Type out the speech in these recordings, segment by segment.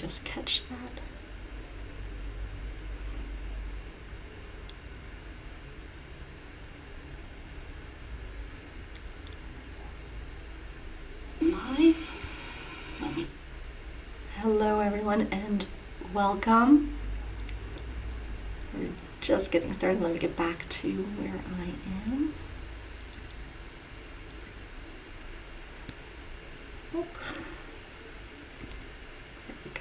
just catch that. Live. Hello everyone and welcome. We're just getting started. Let me get back to where I am. Oh. There we go.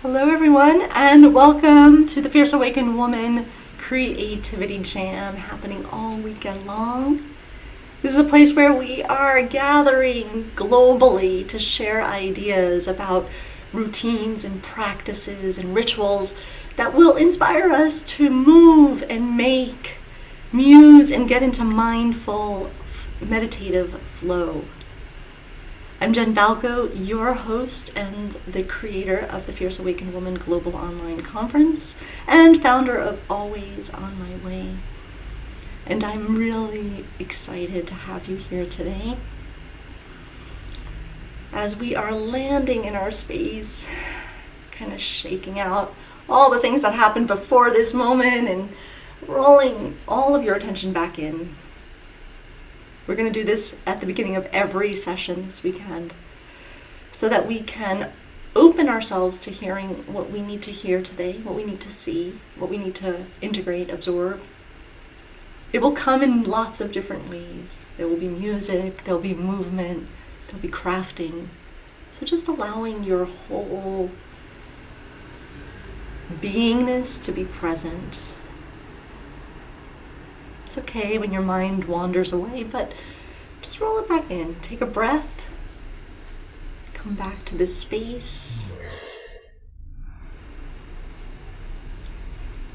Hello everyone and welcome to the Fierce Awaken Woman Creativity Jam happening all weekend long. This is a place where we are gathering globally to share ideas about routines and practices and rituals that will inspire us to move and make, muse and get into mindful meditative flow. I'm Jen Balco, your host and the creator of the Fierce Awakened Woman Global Online Conference and founder of Always On My Way. And I'm really excited to have you here today as we are landing in our space, kind of shaking out all the things that happened before this moment and rolling all of your attention back in. We're going to do this at the beginning of every session this weekend so that we can open ourselves to hearing what we need to hear today, what we need to see, what we need to integrate, absorb. It will come in lots of different ways. There will be music, there'll be movement, there'll be crafting. So just allowing your whole beingness to be present. It's okay when your mind wanders away, but just roll it back in. Take a breath. Come back to this space.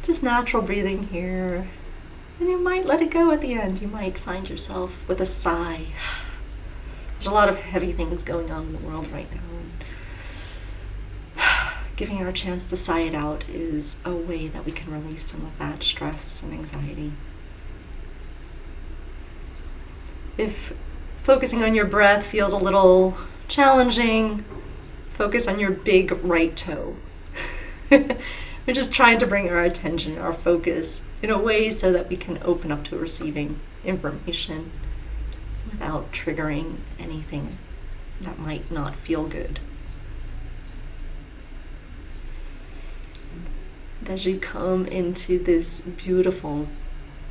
Just natural breathing here. And you might let it go at the end. You might find yourself with a sigh. There's a lot of heavy things going on in the world right now. And giving our chance to sigh it out is a way that we can release some of that stress and anxiety. If focusing on your breath feels a little challenging, focus on your big right toe. We're just trying to bring our attention, our focus in a way so that we can open up to receiving information without triggering anything that might not feel good. And as you come into this beautiful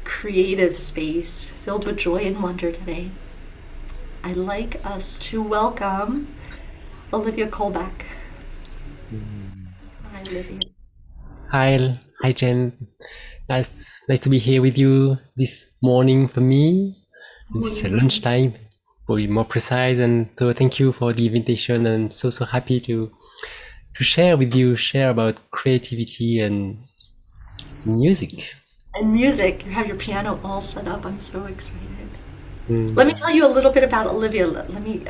creative space filled with joy and wonder today, I'd like us to welcome Olivia Colbeck. Hi, Olivia. Hi Jen. Nice to be here with you this morning for me. It's lunchtime, to be more precise, and so thank you for the invitation. I'm so happy to share with you, share about creativity and music. And music, you have your piano all set up. I'm so excited. Let me tell you a little bit about Olivia. Let me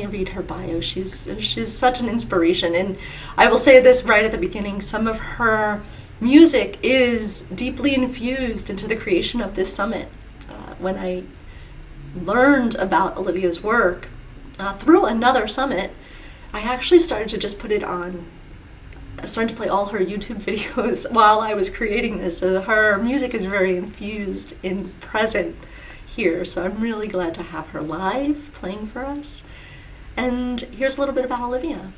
read her bio. She's such an inspiration, and I will say this right at the beginning. Some of her music is deeply infused into the creation of this summit. When I learned about Olivia's work through another summit, I actually started to just put it on. I started to play all her YouTube videos while I was creating this. So her music is very infused and present here. So I'm really glad to have her live playing for us. And here's a little bit about Olivia.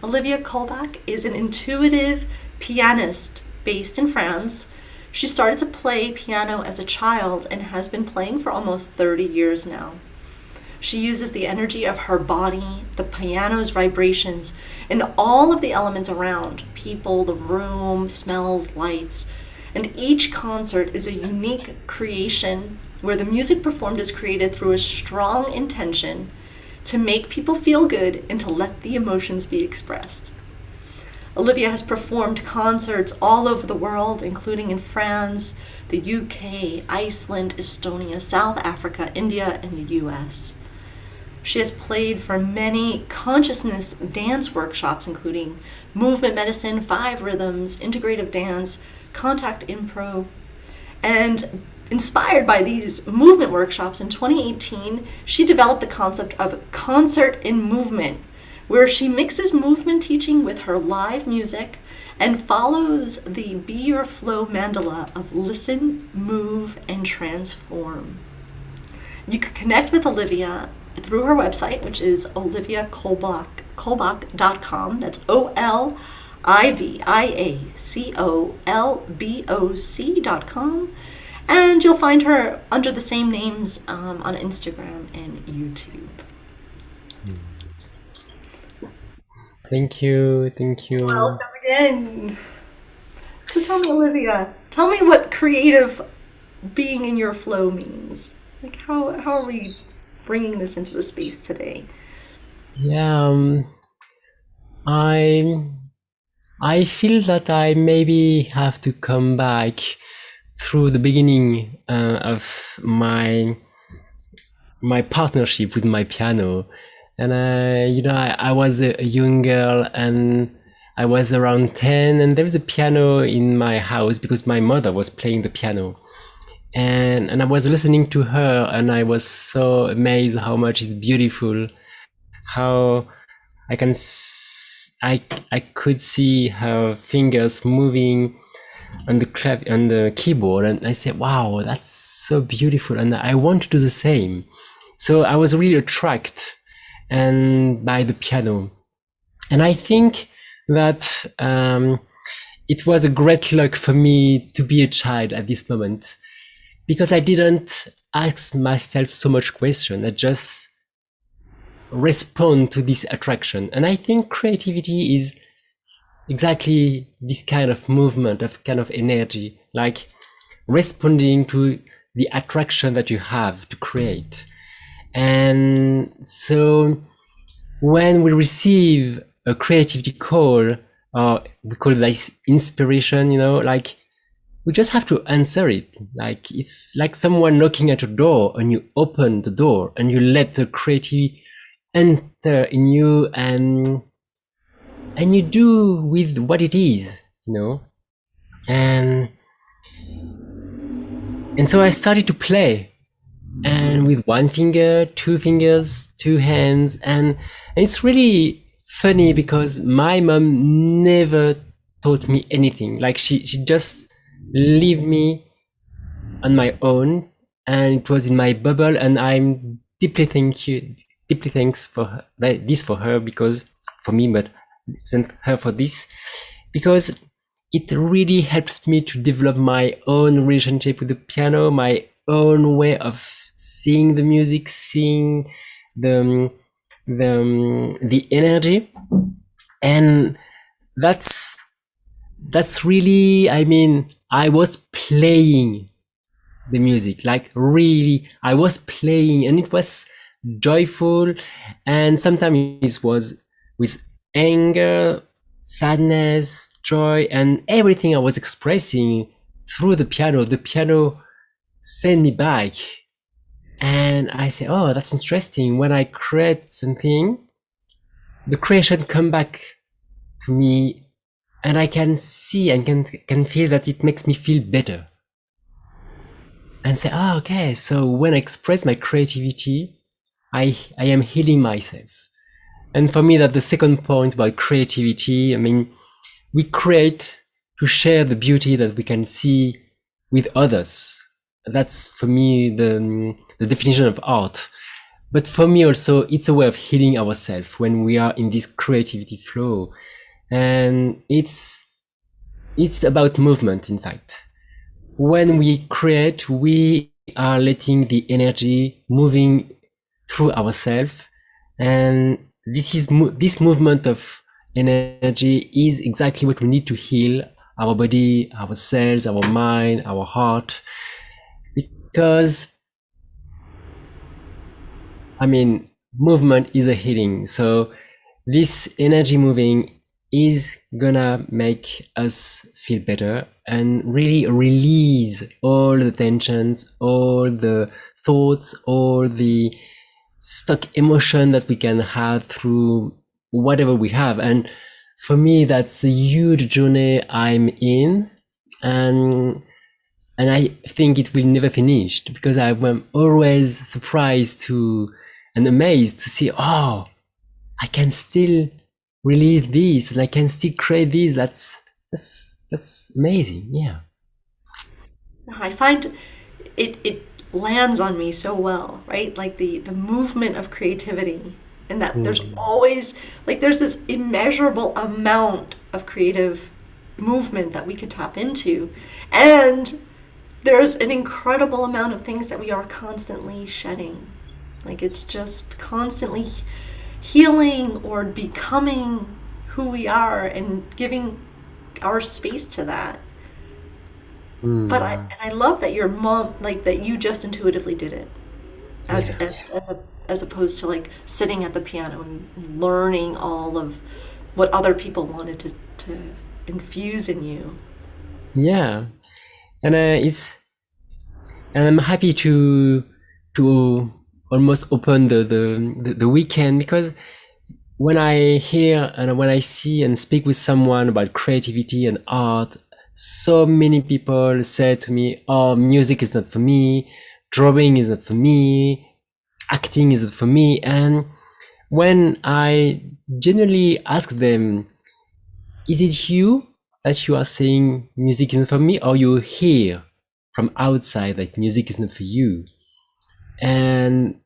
Olivia Colboc is an intuitive pianist based in France. She started to play piano as a child and has been playing for almost 30 years now. She uses the energy of her body, the piano's vibrations, and all of the elements around people, the room, smells, lights. And each concert is a unique creation where the music performed is created through a strong intention to make people feel good and to let the emotions be expressed. Olivia has performed concerts all over the world, including in France, the UK, Iceland, Estonia, South Africa, India, and the US. She has played for many consciousness dance workshops, including movement medicine, 5 rhythms, integrative dance, contact improv. And inspired by these movement workshops, in 2018, she developed the concept of concert in movement, where she mixes movement teaching with her live music and follows the Be Your Flow mandala of listen, move, and transform. You can connect with Olivia through her website, which is oliviacolboc.com. That's OLIVIACOLBOC.com. And you'll find her under the same names on Instagram and YouTube. Thank you. Thank you. Welcome again. So tell me, Olivia, tell me what creative being in your flow means. Like how are we bringing this into the space today? Yeah, I feel that I maybe have to come back through the beginning of my partnership with my piano. And I was a young girl, and I was around 10, and there was a piano in my house because my mother was playing the piano. And I was listening to her, and I was so amazed how much it's beautiful, how I could see her fingers moving on the keyboard, and I said, wow, that's so beautiful, and I want to do the same. So I was really attracted by the piano, and I think that it was a great luck for me to be a child at this moment, because I didn't ask myself so much question. I just respond to this attraction. And I think creativity is exactly this kind of movement, of kind of energy, like responding to the attraction that you have to create. And so when we receive a creativity call, or we call this inspiration, like we just have to answer it. Like it's like someone knocking at your door, and you open the door and you let the creativity enter in you, and you do with what it is, and so I started to play, and with 1 finger, 2 fingers, 2 hands, and it's really funny because my mom never taught me anything. Like she just leave me on my own, and it was in my bubble, and I'm deeply thanks for her, this for her, because for me, but thank her for this, because it really helps me to develop my own relationship with the piano, my own way of seeing the music, seeing the energy, and that's really, I was playing the music, like really I was playing, and it was joyful, and sometimes it was with anger, sadness, joy, and everything I was expressing through the piano sent me back. And I say, oh, that's interesting. When I create something, the creation come back to me, and I can see and can feel that it makes me feel better. And say, oh, okay, so when I express my creativity, I am healing myself. And for me, that's the second point about creativity. We create to share the beauty that we can see with others. That's for me the definition of art. But for me also, it's a way of healing ourselves when we are in this creativity flow. And it's about movement, in fact. When we create, we are letting the energy moving through ourselves. And this movement of energy is exactly what we need to heal our body, our cells, our mind, our heart. Because, I mean, movement is a healing. So this energy moving is gonna make us feel better and really release all the tensions, all the thoughts, all the stuck emotion that we can have through whatever we have. And for me, that's a huge journey I'm in. And I think it will never finish, because I'm always surprised and amazed to see, oh, I can still release this and I can still create this. That's amazing. Yeah. I find it lands on me so well, right? Like the movement of creativity, and that there's always, like, there's this immeasurable amount of creative movement that we could tap into, and there's an incredible amount of things that we are constantly shedding. Like, it's just constantly healing or becoming who we are and giving our space to that. But I love that your mom, like, that you just intuitively did it, as opposed to like sitting at the piano and learning all of what other people wanted to infuse in you. Yeah. And I'm happy to almost open the weekend, because when I hear and when I see and speak with someone about creativity and art, so many people say to me, oh, music is not for me, drawing is not for me, acting is not for me. And when I genuinely ask them, is it you that you are saying music isn't for me, or you hear from outside that music is not for you? And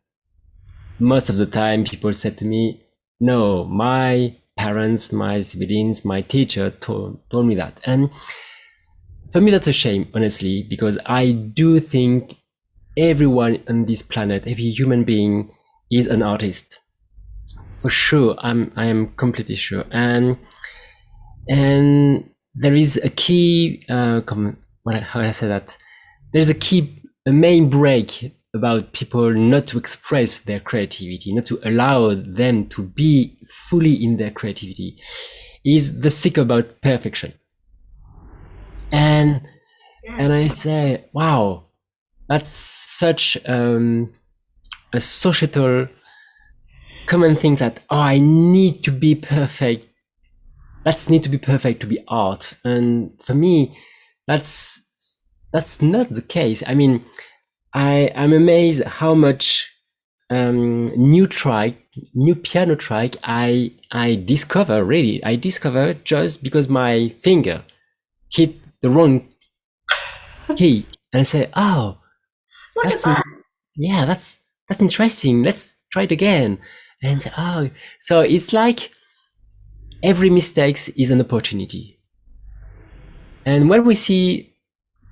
most of the time people said to me, no, my parents, my siblings, my teacher told me that. And for me, that's a shame, honestly, because I do think everyone on this planet, every human being, is an artist. For sure, I am completely sure. And there is a key, how I say that? There's a main break about people not to express their creativity, not to allow them to be fully in their creativity, is the seek about perfection. And I say, wow, that's such a societal common thing, that, oh, I need to be perfect. Let's need to be perfect to be art. And for me, that's not the case. I mean, I'm amazed how much new piano track I discover. Really, I discover just because my finger hit the wrong key, and I say, oh, Look at that. yeah, that's interesting. Let's try it again. And say, oh, so it's like every mistake is an opportunity. And when we see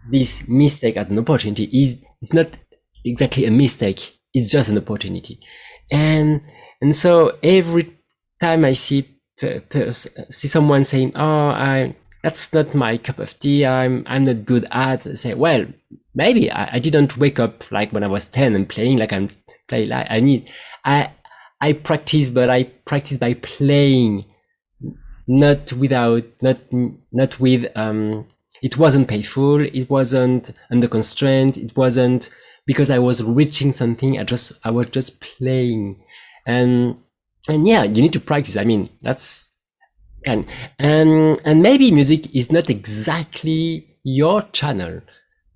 this mistake as an opportunity, it's not exactly a mistake, it's just an opportunity. And so every time I see someone saying, oh, that's not my cup of tea, I'm not good at, I say, well, maybe I didn't wake up like when I was 10 and playing like I'm playing. Like I practice, but I practice by playing, not with it wasn't painful, it wasn't under constraint, it wasn't because I was reaching something, I was just playing. And yeah, you need to practice. I mean, that's and maybe music is not exactly your channel,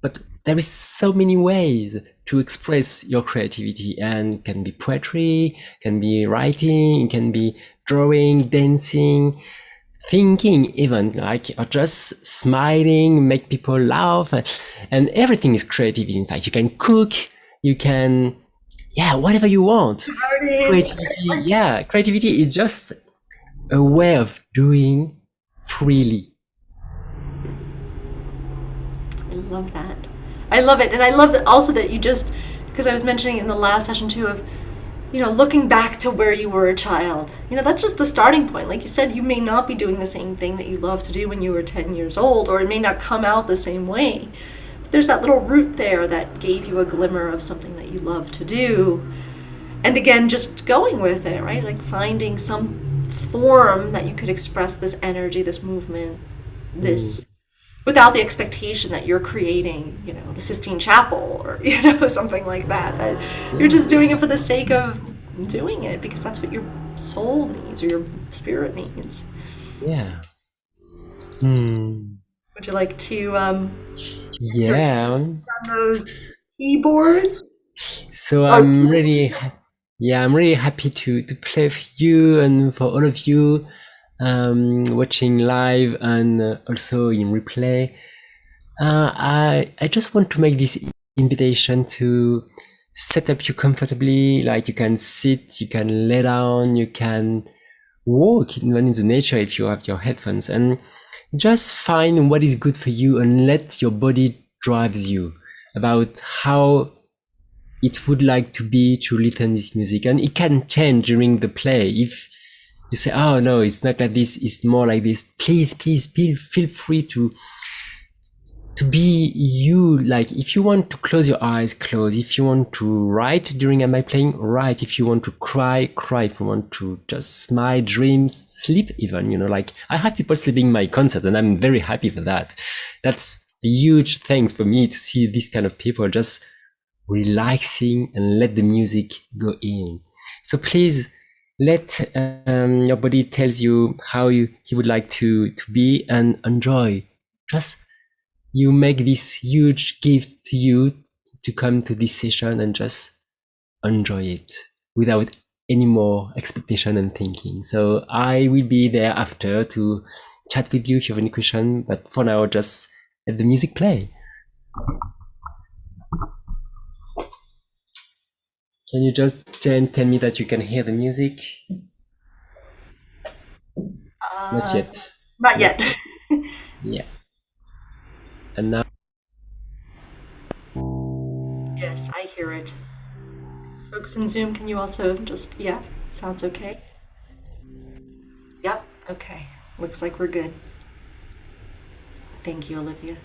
but there is so many ways to express your creativity, and it can be poetry, can be writing, it can be drawing, dancing, thinking, even, like, or just smiling, make people laugh, and everything is creative. In fact, you can cook, you can, whatever you want. Creativity is just a way of doing freely. I love that. I love it. And I love that also that you just, because I was mentioning in the last session too, of looking back to where you were a child, that's just the starting point. Like you said, you may not be doing the same thing that you loved to do when you were 10 years old, or it may not come out the same way. But there's that little root there that gave you a glimmer of something that you love to do. And again, just going with it, right? Like finding some form that you could express this energy, this movement, Mm. this without the expectation that you're creating, the Sistine Chapel or, something like that. That you're Yeah. just doing it for the sake of doing it because that's what your soul needs or your spirit needs. Yeah. Hmm. Would you like to get your Yeah. hands on those keyboards? So Oh, I'm really happy to play with you and for all of you watching live and also in replay. I just want to make this invitation to set up you comfortably. Like you can sit, you can lay down, you can walk even in the nature if you have your headphones, and just find what is good for you and let your body drives you about how it would like to be to listen this music. And it can change during the play if you say, oh no, it's not like this, it's more like this. Please feel free to be you. Like if you want to close your eyes, close. If you want to write during my playing, write. If you want to cry, cry. If you want to just smile, dream, sleep even, like I have people sleeping in my concert and I'm very happy for that. That's a huge thanks for me to see this kind of people just relaxing and let the music go in. So please let your body tells you how you would like to be and enjoy. Just you make this huge gift to you to come to this session and just enjoy it without any more expectation and thinking. So I will be there after to chat with you if you have any question, but for now just let the music play. Can you just, Jen, tell me that you can hear the music? Not uh, yet. not Not yet. yet. Yeah. And now, Yes, I hear it. Folks in Zoom, can you also just, yeah, sounds okay? Yep, okay. Looks like we're good. Thank you, Olivia.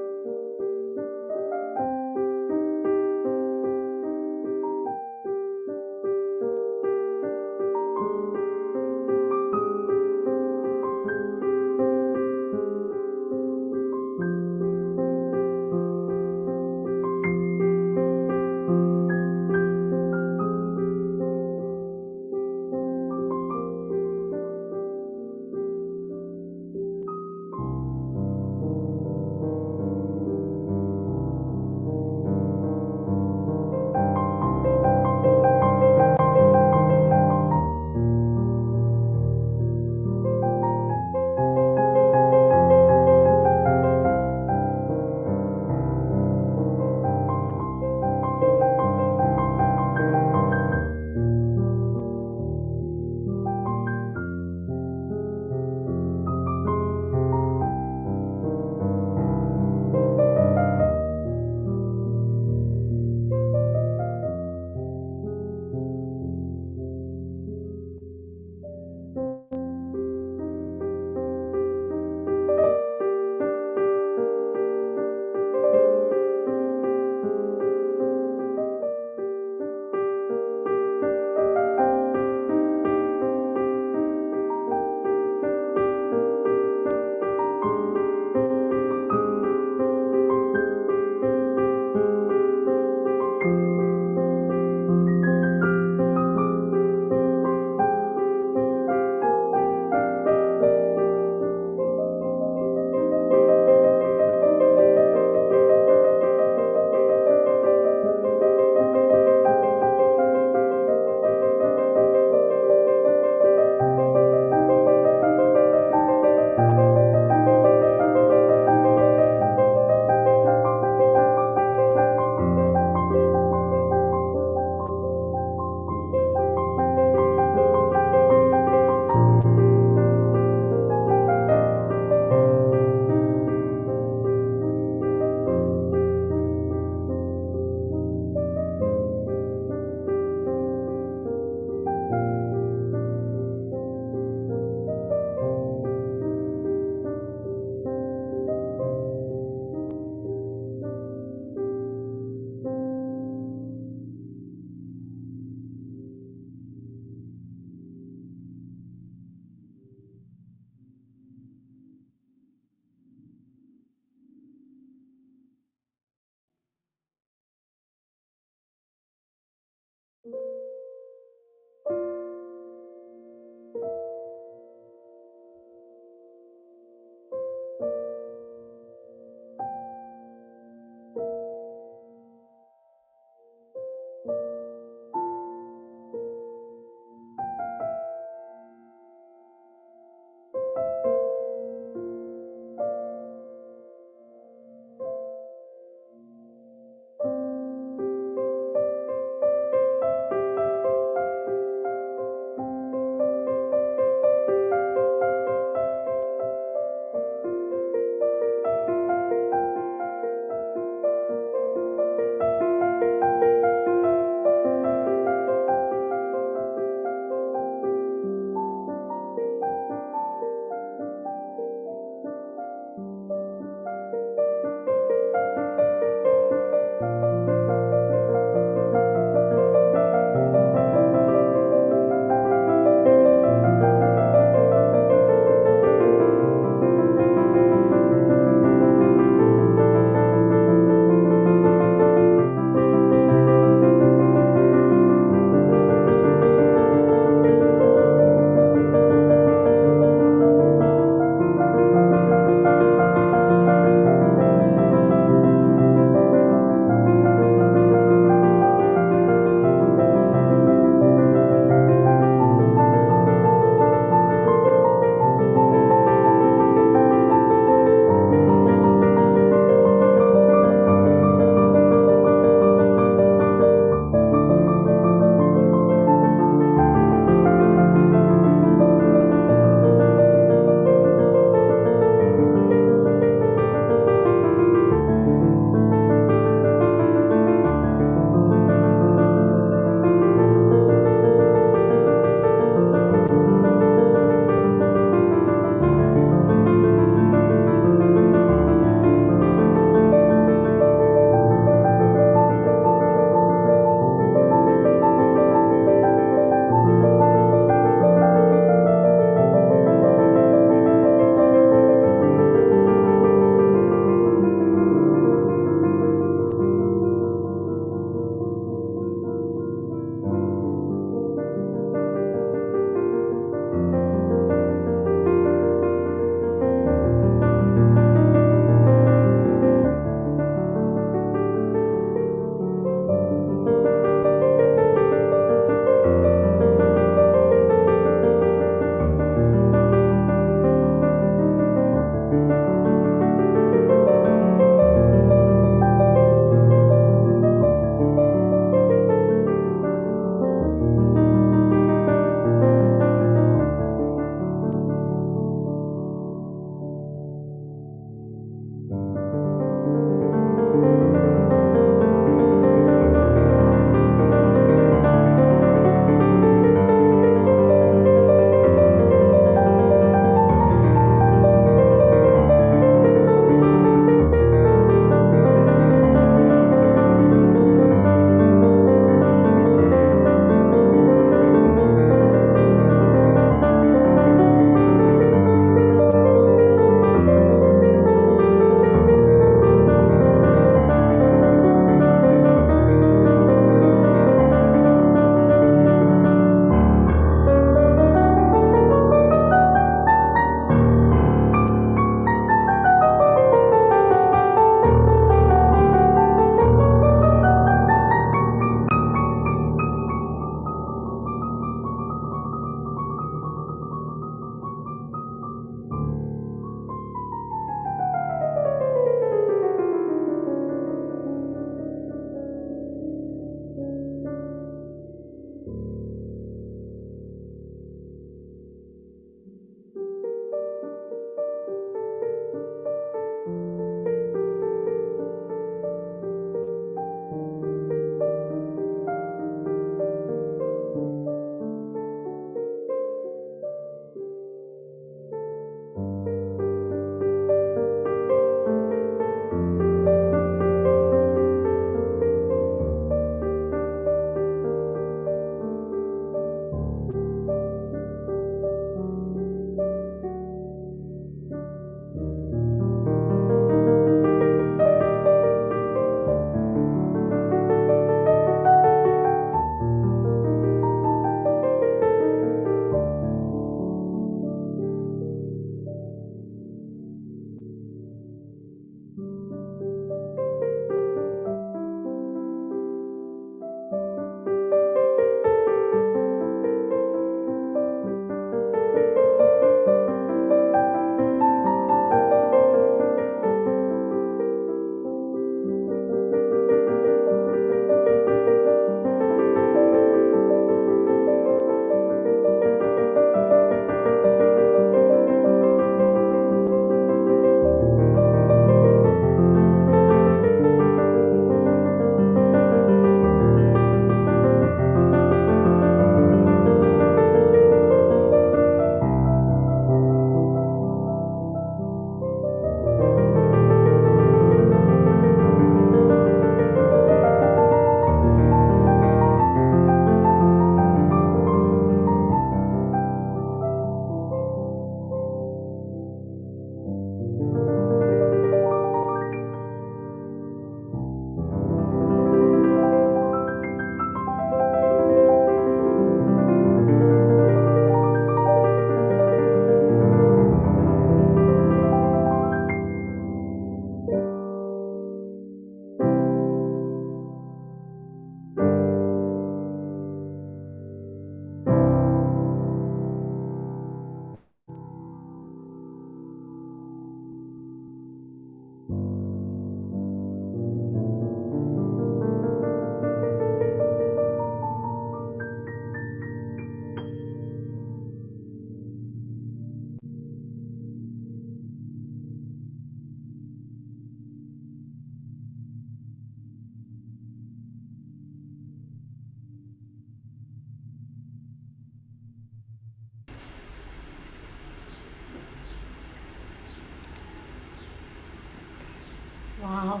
Wow.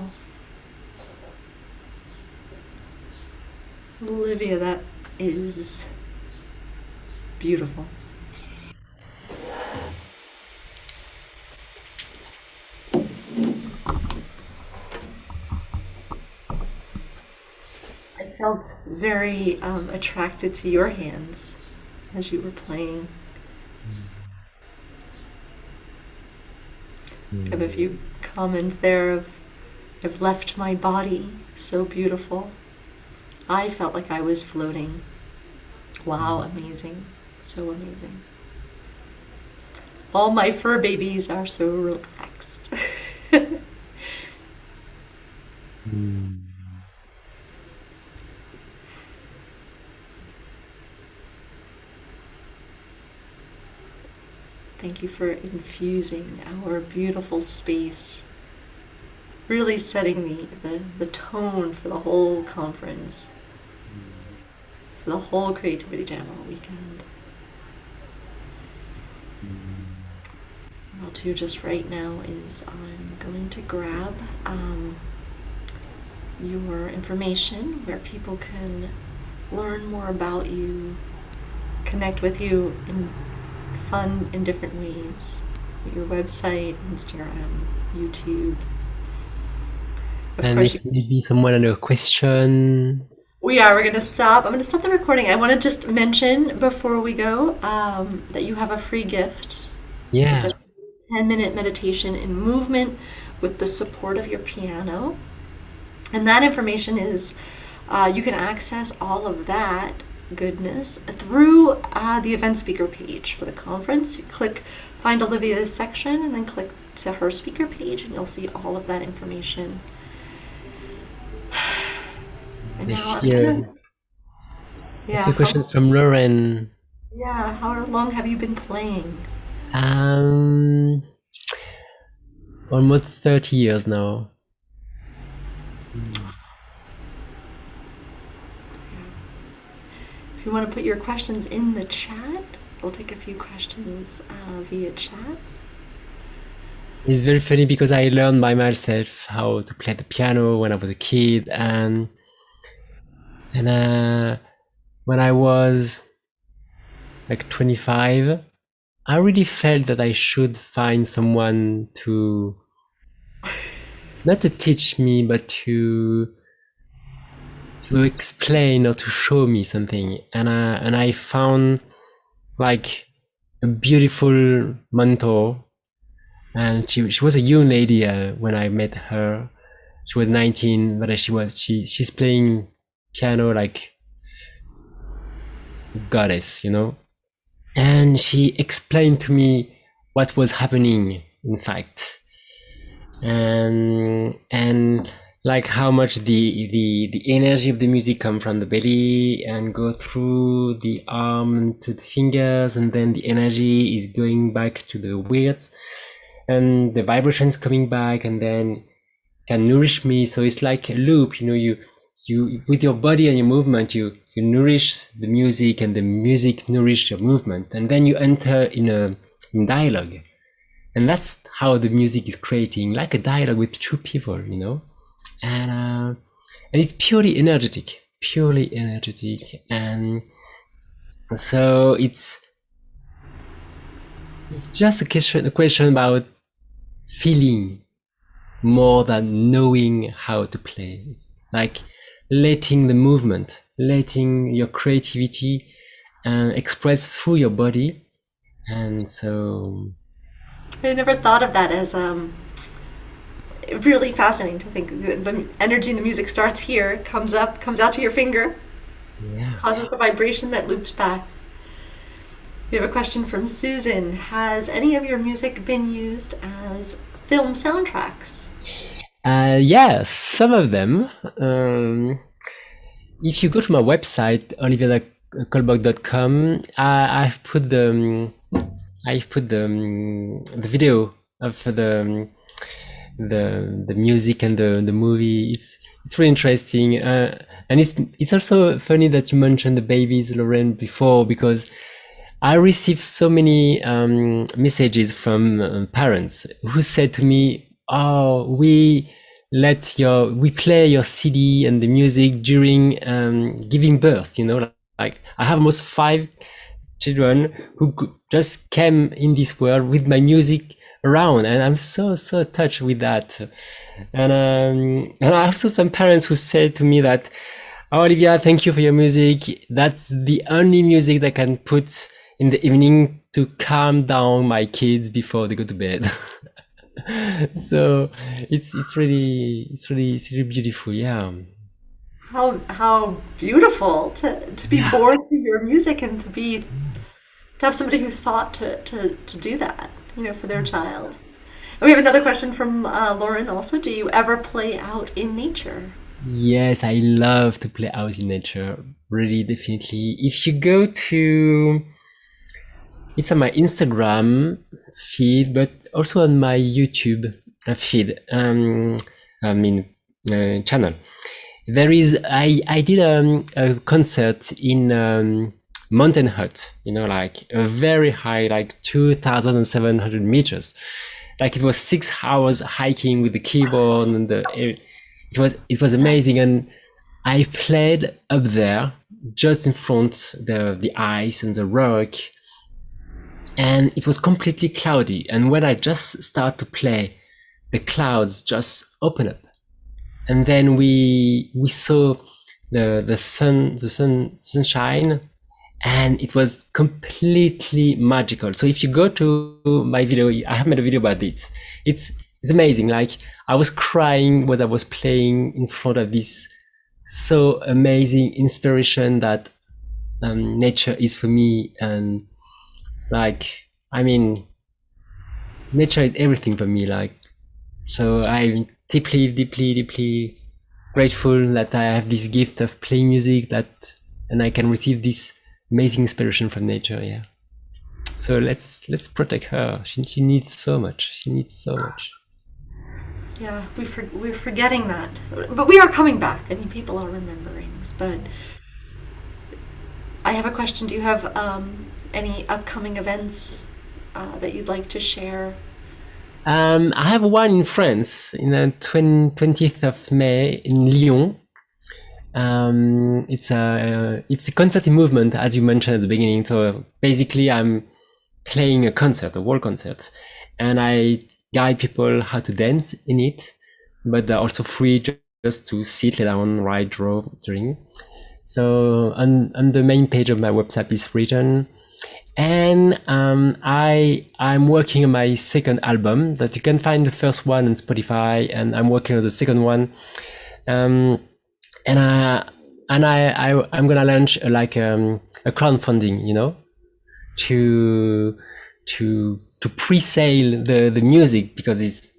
Olivia, that is beautiful. I felt very attracted to your hands as you were playing. I have a few comments there of, I've left my body, so beautiful. I felt like I was floating. Wow, amazing. So amazing. All my fur babies are so relaxed. Thank you for infusing our beautiful space, really setting the tone for the whole conference, for the whole Creativity Jam all weekend. What I'll do just right now is I'm going to grab your information where people can learn more about you, connect with you in fun in different ways. Your website, Instagram, YouTube. And if maybe someone had a question. We're gonna stop. I'm gonna stop the recording. I want to just mention before we go that you have a free gift. Yeah. It's a 10-minute meditation in movement with the support of your piano. And that information is, you can access all of that goodness through the event speaker page for the conference. You click find Olivia's section and then click to her speaker page and you'll see all of that information. And now That's a question from Lauren. Yeah, how long have you been playing? Almost 30 years now. If you want to put your questions in the chat, we'll take a few questions via chat. It's very funny because I learned by myself how to play the piano when I was a kid, and when I was like 25, I really felt that I should find someone to not to teach me, but to explain or to show me something. And I found like a beautiful mentor. And she was a young lady when I met her. She was 19, but she's playing piano like a goddess, you know. And she explained to me what was happening, in fact, and like how much the energy of the music come from the belly and go through the arm to the fingers, and then the energy is going back to the words. And the vibrations coming back and then can nourish me. So it's like a loop, you know, you with your body and your movement, you nourish the music and the music nourish your movement. And then you enter in dialogue. And that's how the music is creating, like a dialogue with two people, you know. And it's purely energetic. And so it's just a question about feeling more than knowing how to play. It's like letting the movement, letting your creativity express through your body. And so I never thought of that as really fascinating to think the energy in the music starts here, comes up, comes out to your finger, causes the vibration that loops back. We have a question from Susan. Has any of your music been used as film soundtracks? Yes, some of them. If you go to my website, oliviacolboc.com, I've put the video of the music and the movie. It's really interesting, and it's also funny that you mentioned the babies, Lauren, before, because I received so many messages from parents who said to me, "Oh, we we play your CD and the music during giving birth. Like I have almost 5 children who just came in this world with my music around, and I'm so touched with that. And I have also some parents who said to me that, "Oh, Olivia, thank you for your music. That's the only music that I can put in the evening to calm down my kids before they go to bed." So it's really beautiful. Yeah. How beautiful to be born to your music and to have somebody who thought to do that, for their child. And we have another question from Lauren also. Do you ever play out in nature? Yes, I love to play out in nature. Really, definitely. If you go to, it's on my Instagram feed, but also on my YouTube feed. Channel. There is, I did a concert in Mountain Hut. Like a very high, like 2,700 meters. Like it was 6 hours hiking with the keyboard and it was amazing. And I played up there just in front the ice and the rock, and it was completely cloudy. And when I just start to play, the clouds just open up, and then we saw the sunshine, and it was completely magical. So if you go to my video, I have made a video about this. It's amazing. Like I was crying when I was playing in front of this so amazing inspiration that nature is for me. And nature is everything for me. So I'm deeply grateful that I have this gift of playing music, and I can receive this amazing inspiration from nature. Yeah. So let's protect her. She needs so much. Yeah, we're forgetting that, but we are coming back. I mean, people are remembering. But I have a question. Do you have any upcoming events that you'd like to share? I have one in France in the 20th of May in Lyon. It's a concerting movement, as you mentioned at the beginning. So basically, I'm playing a world concert, and I guide people how to dance in it, but they're also free just to sit, lay down, write, draw during. So on the main page of my website is written. And I'm working on my second album that you can find the first one on Spotify, and I'm working on the second one. And I'm gonna launch a crowdfunding, to pre-sale the music, because it's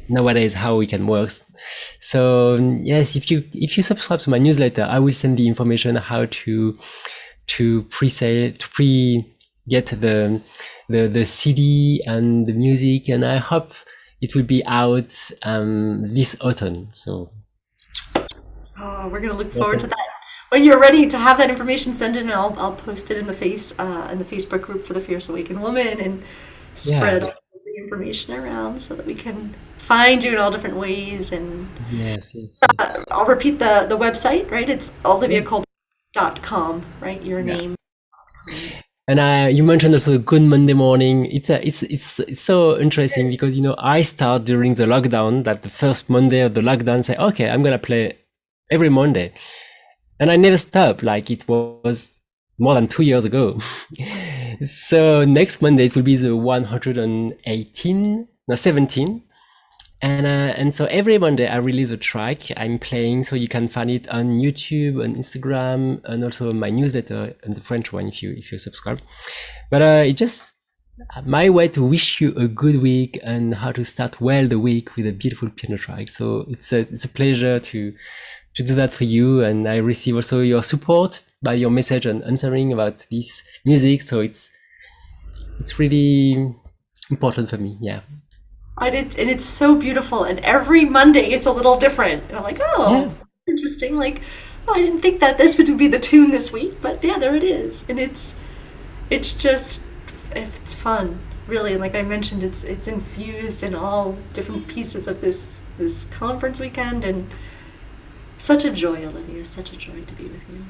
nowadays how we can work. So yes, if you subscribe to my newsletter, I will send the information how to pre-sale, get the CD and the music, and I hope it will be out this autumn. So we're gonna look forward to that. When you're ready to have that information, send it, and I'll post it in the Facebook group for the Fierce Awaken Woman, and spread all the information around so that we can find you in all different ways. And yes. I'll repeat the website, right? It's oliviacolbeck.com, right? Your name. And you mentioned also Good Monday Morning. It's so interesting because I start during the lockdown, that the first Monday of the lockdown, say, okay, I'm gonna play every Monday, and I never stop. Like it was more than 2 years ago. So next Monday it will be the 17. And so every Monday I release a track I'm playing, so you can find it on YouTube, on Instagram, and also my newsletter, and the French one if you subscribe. But it's just my way to wish you a good week and how to start well the week with a beautiful piano track. So it's a pleasure to do that for you, and I receive also your support by your message and answering about this music. So it's really important for me. Yeah. And it's so beautiful, and every Monday it's a little different, and I'm like, that's interesting. Like, I didn't think that this would be the tune this week, but yeah, there it is. And it's fun. really, like I mentioned, it's infused in all different pieces of this conference weekend, and such a joy, Olivia, such a joy to be with you.